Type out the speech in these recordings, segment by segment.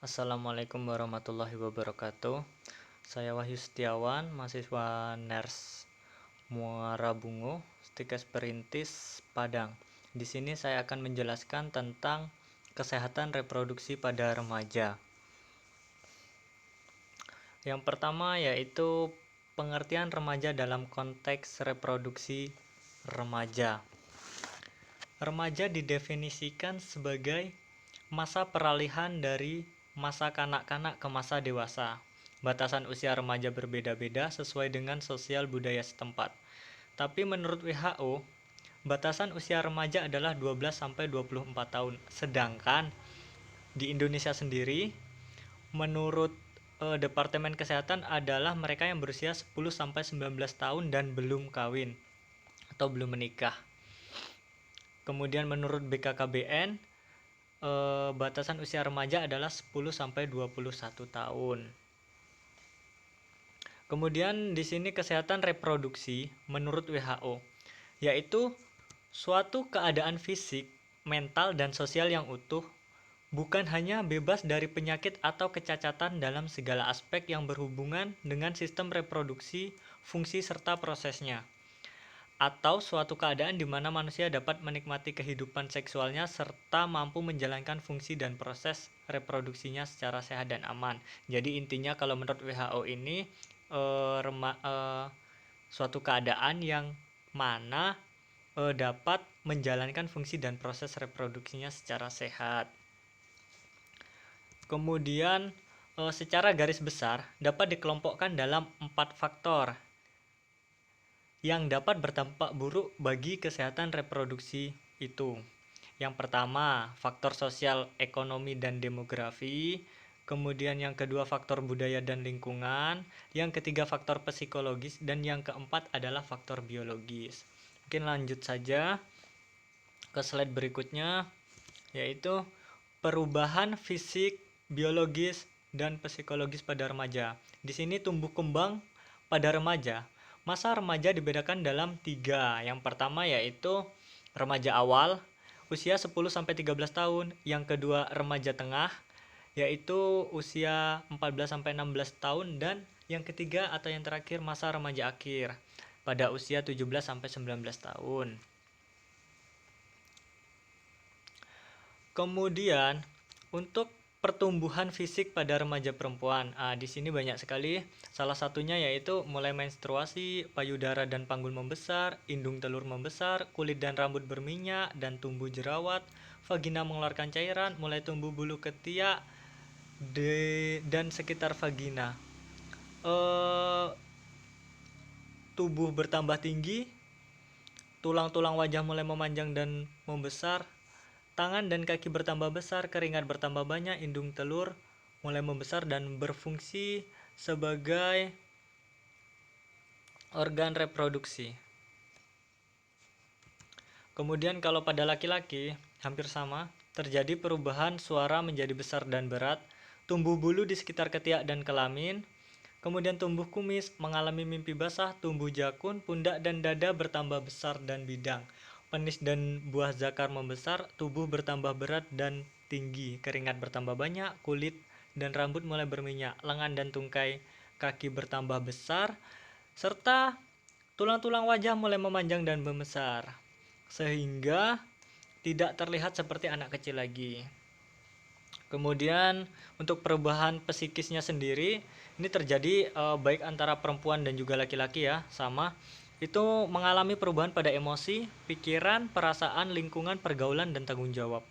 Assalamualaikum warahmatullahi wabarakatuh. Saya Wahyu Setiawan, mahasiswa NERS Muara Bungo, Stikes Perintis, Padang. Di sini saya akan menjelaskan tentang kesehatan reproduksi pada remaja. Yang pertama yaitu pengertian remaja dalam konteks reproduksi remaja. Remaja didefinisikan sebagai masa peralihan dari masa kanak-kanak ke masa dewasa. Batasan usia remaja berbeda-beda sesuai dengan sosial budaya setempat. Tapi menurut WHO, batasan usia remaja adalah 12-24 tahun. Sedangkan di Indonesia sendiri, menurut Departemen Kesehatan adalah mereka yang berusia 10-19 tahun dan belum kawin atau belum menikah. Kemudian menurut BKKBN, batasan usia remaja adalah 10-21 tahun. Kemudian di sini kesehatan reproduksi menurut WHO, yaitu suatu keadaan fisik, mental, dan sosial yang utuh, bukan hanya bebas dari penyakit atau kecacatan dalam segala aspek yang berhubungan dengan sistem reproduksi, fungsi, serta prosesnya. Atau suatu keadaan di mana manusia dapat menikmati kehidupan seksualnya serta mampu menjalankan fungsi dan proses reproduksinya secara sehat dan aman. Jadi intinya kalau menurut WHO ini suatu keadaan yang mana dapat menjalankan fungsi dan proses reproduksinya secara sehat. Kemudian secara garis besar dapat dikelompokkan dalam 4 faktor yang dapat berdampak buruk bagi kesehatan reproduksi itu. Yang pertama, faktor sosial, ekonomi, dan demografi. Kemudian yang kedua, faktor budaya dan lingkungan. Yang ketiga, faktor psikologis. Dan yang keempat adalah faktor biologis. Mungkin lanjut saja ke slide berikutnya, yaitu perubahan fisik, biologis, dan psikologis pada remaja. Di sini tumbuh kembang pada remaja. Masa remaja dibedakan dalam 3. Yang pertama yaitu remaja awal, usia 10-13 tahun. Yang kedua remaja tengah, yaitu usia 14-16 tahun. Dan yang ketiga atau yang terakhir masa remaja akhir, pada usia 17-19 tahun. Kemudian untuk pertumbuhan fisik pada remaja perempuan, di sini banyak sekali. Salah satunya yaitu mulai menstruasi, payudara dan panggul membesar, indung telur membesar, kulit dan rambut berminyak dan tumbuh jerawat, vagina mengeluarkan cairan, mulai tumbuh bulu ketiak dan sekitar vagina. Tubuh bertambah tinggi, tulang-tulang wajah mulai memanjang dan membesar, tangan dan kaki bertambah besar, keringat bertambah banyak, indung telur mulai membesar dan berfungsi sebagai organ reproduksi. Kemudian kalau pada laki-laki hampir sama, terjadi perubahan suara menjadi besar dan berat, tumbuh bulu di sekitar ketiak dan kelamin, kemudian tumbuh kumis, mengalami mimpi basah, tumbuh jakun, pundak dan dada bertambah besar dan bidang. Penis dan buah zakar membesar, tubuh bertambah berat dan tinggi, keringat bertambah banyak, kulit dan rambut mulai berminyak, lengan dan tungkai kaki bertambah besar, serta tulang-tulang wajah mulai memanjang dan membesar, sehingga tidak terlihat seperti anak kecil lagi. Kemudian untuk perubahan psikisnya sendiri, ini terjadi baik antara perempuan dan juga laki-laki ya, sama. Itu mengalami perubahan pada emosi, pikiran, perasaan, lingkungan, pergaulan, dan tanggung jawab.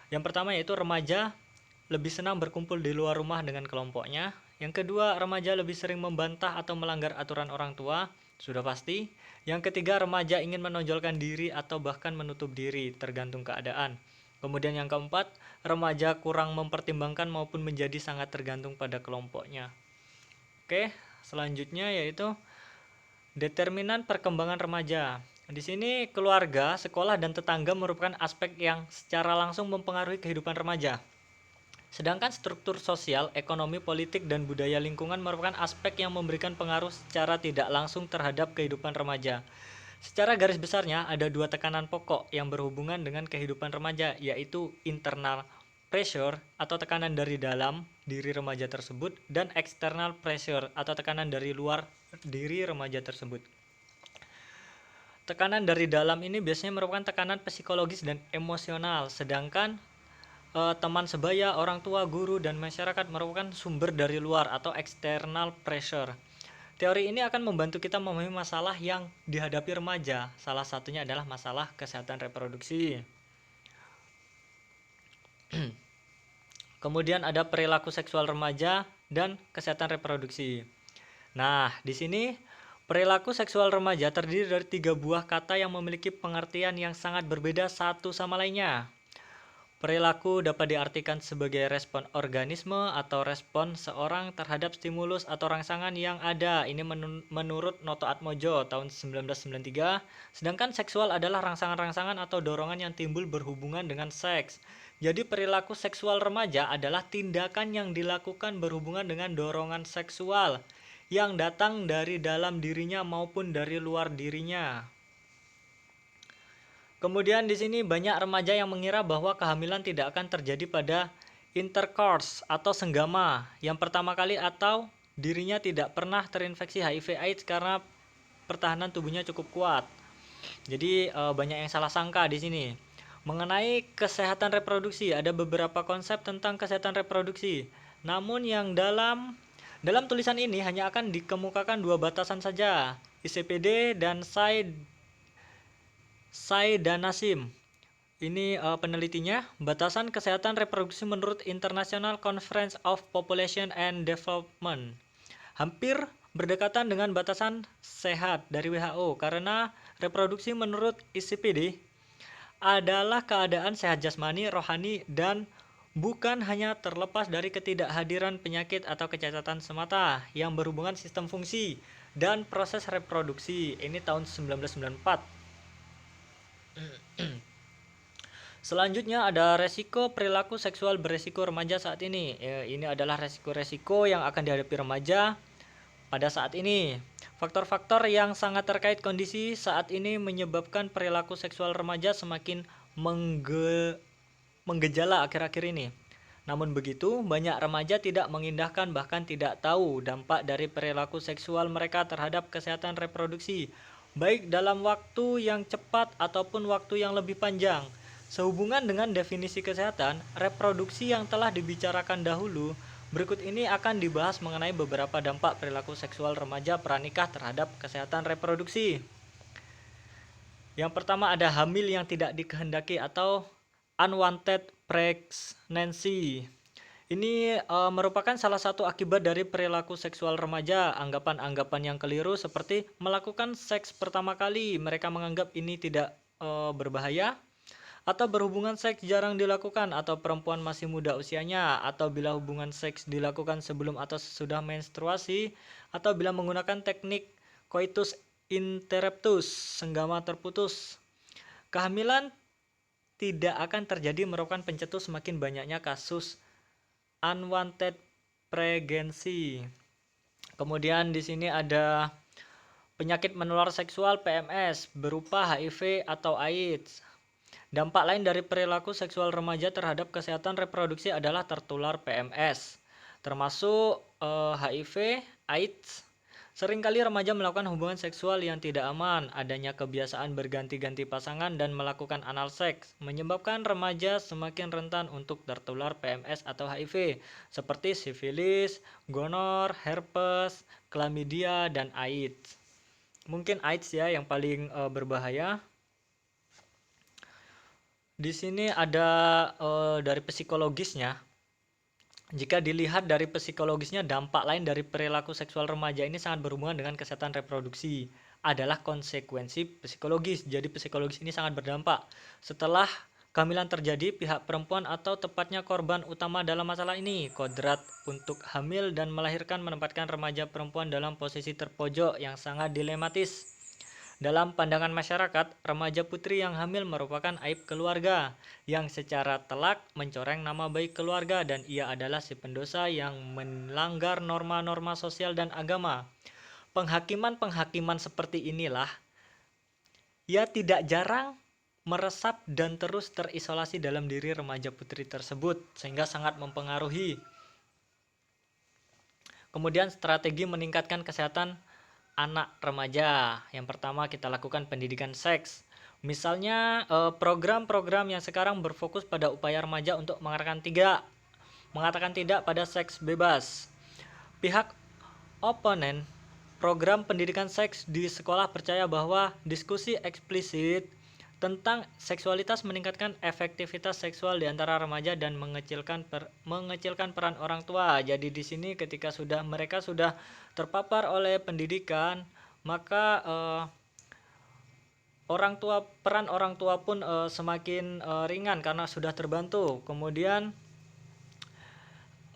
Yang pertama yaitu remaja lebih senang berkumpul di luar rumah dengan kelompoknya. Yang kedua, remaja lebih sering membantah atau melanggar aturan orang tua, sudah pasti. Yang ketiga, remaja ingin menonjolkan diri atau bahkan menutup diri, tergantung keadaan. Kemudian yang keempat, remaja kurang mempertimbangkan maupun menjadi sangat tergantung pada kelompoknya. Oke, selanjutnya yaitu determinan perkembangan remaja. Di sini keluarga, sekolah, dan tetangga merupakan aspek yang secara langsung mempengaruhi kehidupan remaja. Sedangkan struktur sosial, ekonomi, politik, dan budaya lingkungan merupakan aspek yang memberikan pengaruh secara tidak langsung terhadap kehidupan remaja. Secara garis besarnya, ada 2 tekanan pokok yang berhubungan dengan kehidupan remaja, yaitu internal pressure atau tekanan dari dalam diri remaja tersebut, dan external pressure atau tekanan dari luar diri remaja tersebut. Tekanan dari dalam ini biasanya merupakan tekanan psikologis dan emosional, sedangkan teman sebaya, orang tua, guru, dan masyarakat merupakan sumber dari luar atau external pressure. Teori ini akan membantu kita memahami masalah yang dihadapi remaja. Salah satunya adalah masalah kesehatan reproduksi. Kemudian ada perilaku seksual remaja dan kesehatan reproduksi. Nah, di sini perilaku seksual remaja terdiri dari 3 buah kata yang memiliki pengertian yang sangat berbeda satu sama lainnya. Perilaku dapat diartikan sebagai respon organisme atau respon seorang terhadap stimulus atau rangsangan yang ada. Ini menurut Noto Atmojo tahun 1993. Sedangkan seksual adalah rangsangan-rangsangan atau dorongan yang timbul berhubungan dengan seks. Jadi perilaku seksual remaja adalah tindakan yang dilakukan berhubungan dengan dorongan seksual yang datang dari dalam dirinya maupun dari luar dirinya. Kemudian di sini banyak remaja yang mengira bahwa kehamilan tidak akan terjadi pada intercourse atau senggama yang pertama kali, atau dirinya tidak pernah terinfeksi HIV/AIDS karena pertahanan tubuhnya cukup kuat. Jadi banyak yang salah sangka di sini. Mengenai kesehatan reproduksi, ada beberapa konsep tentang kesehatan reproduksi. Namun yang dalam tulisan ini hanya akan dikemukakan 2 batasan saja, ICPD dan Nasim. Ini penelitinya, batasan kesehatan reproduksi menurut International Conference of Population and Development. Hampir berdekatan dengan batasan sehat dari WHO, karena reproduksi menurut ICPD adalah keadaan sehat jasmani, rohani, dan bukan hanya terlepas dari ketidakhadiran penyakit atau kecacatan semata yang berhubungan sistem fungsi dan proses reproduksi. Ini tahun 1994. Selanjutnya ada resiko perilaku seksual beresiko remaja saat ini. Ini adalah resiko-resiko yang akan dihadapi remaja pada saat ini. Faktor-faktor yang sangat terkait kondisi saat ini menyebabkan perilaku seksual remaja semakin menggejala akhir-akhir ini. Namun begitu, banyak remaja tidak mengindahkan bahkan tidak tahu dampak dari perilaku seksual mereka terhadap kesehatan reproduksi, baik dalam waktu yang cepat ataupun waktu yang lebih panjang. Sehubungan dengan definisi kesehatan reproduksi yang telah dibicarakan dahulu, berikut ini akan dibahas mengenai beberapa dampak perilaku seksual remaja pranikah terhadap kesehatan reproduksi. Yang pertama ada hamil yang tidak dikehendaki atau unwanted pregnancy. Ini merupakan salah satu akibat dari perilaku seksual remaja. Anggapan-anggapan yang keliru seperti melakukan seks pertama kali, mereka menganggap ini tidak berbahaya, atau berhubungan seks jarang dilakukan, atau perempuan masih muda usianya, atau bila hubungan seks dilakukan sebelum atau sesudah menstruasi, atau bila menggunakan teknik coitus interruptus, senggama terputus. Kehamilan tidak akan terjadi merupakan pencetus semakin banyaknya kasus unwanted pregnancy. Kemudian di sini ada penyakit menular seksual PMS berupa HIV atau AIDS. Dampak lain dari perilaku seksual remaja terhadap kesehatan reproduksi adalah tertular PMS, termasuk HIV, AIDS. Seringkali remaja melakukan hubungan seksual yang tidak aman, adanya kebiasaan berganti-ganti pasangan dan melakukan anal seks, menyebabkan remaja semakin rentan untuk tertular PMS atau HIV, seperti sifilis, gonor, herpes, chlamydia, dan AIDS. Mungkin AIDS ya yang paling berbahaya. Di sini ada dari psikologisnya. Jika dilihat dari psikologisnya, dampak lain dari perilaku seksual remaja ini sangat berhubungan dengan kesehatan reproduksi, adalah konsekuensi psikologis. Jadi psikologis ini sangat berdampak. Setelah kehamilan terjadi, pihak perempuan atau tepatnya korban utama dalam masalah ini, kodrat untuk hamil dan melahirkan menempatkan remaja perempuan dalam posisi terpojok yang sangat dilematis. Dalam pandangan masyarakat, remaja putri yang hamil merupakan aib keluarga yang secara telak mencoreng nama baik keluarga, dan ia adalah si pendosa yang melanggar norma-norma sosial dan agama. Penghakiman-penghakiman seperti inilah ia tidak jarang meresap dan terus terisolasi dalam diri remaja putri tersebut, sehingga sangat mempengaruhi. Kemudian strategi meningkatkan kesehatan anak remaja. Yang pertama kita lakukan pendidikan seks. Misalnya program-program yang sekarang berfokus pada upaya remaja untuk mengatakan tidak pada seks bebas. Pihak oponen program pendidikan seks di sekolah percaya bahwa diskusi eksplisit tentang seksualitas meningkatkan efektivitas seksual di antara remaja dan mengecilkan peran orang tua. Jadi di sini ketika mereka sudah terpapar oleh pendidikan, maka peran orang tua pun semakin ringan karena sudah terbantu. Kemudian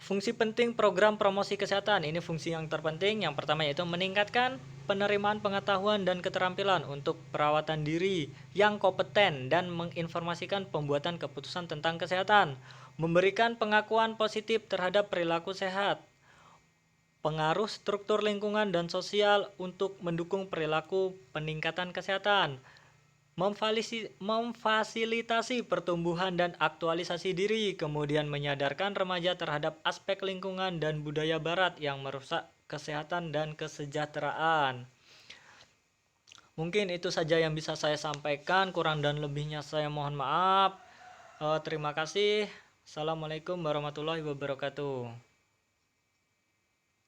fungsi penting program promosi kesehatan, ini fungsi yang terpenting. Yang pertama yaitu meningkatkan penerimaan pengetahuan dan keterampilan untuk perawatan diri yang kompeten dan menginformasikan pembuatan keputusan tentang kesehatan, memberikan pengakuan positif terhadap perilaku sehat, pengaruh struktur lingkungan dan sosial untuk mendukung perilaku peningkatan kesehatan, memfasilitasi pertumbuhan dan aktualisasi diri, kemudian menyadarkan remaja terhadap aspek lingkungan dan budaya barat yang merusak kesehatan dan kesejahteraan. Mungkin itu saja yang bisa saya sampaikan, kurang dan lebihnya saya mohon maaf. Terima kasih. Assalamualaikum warahmatullahi wabarakatuh.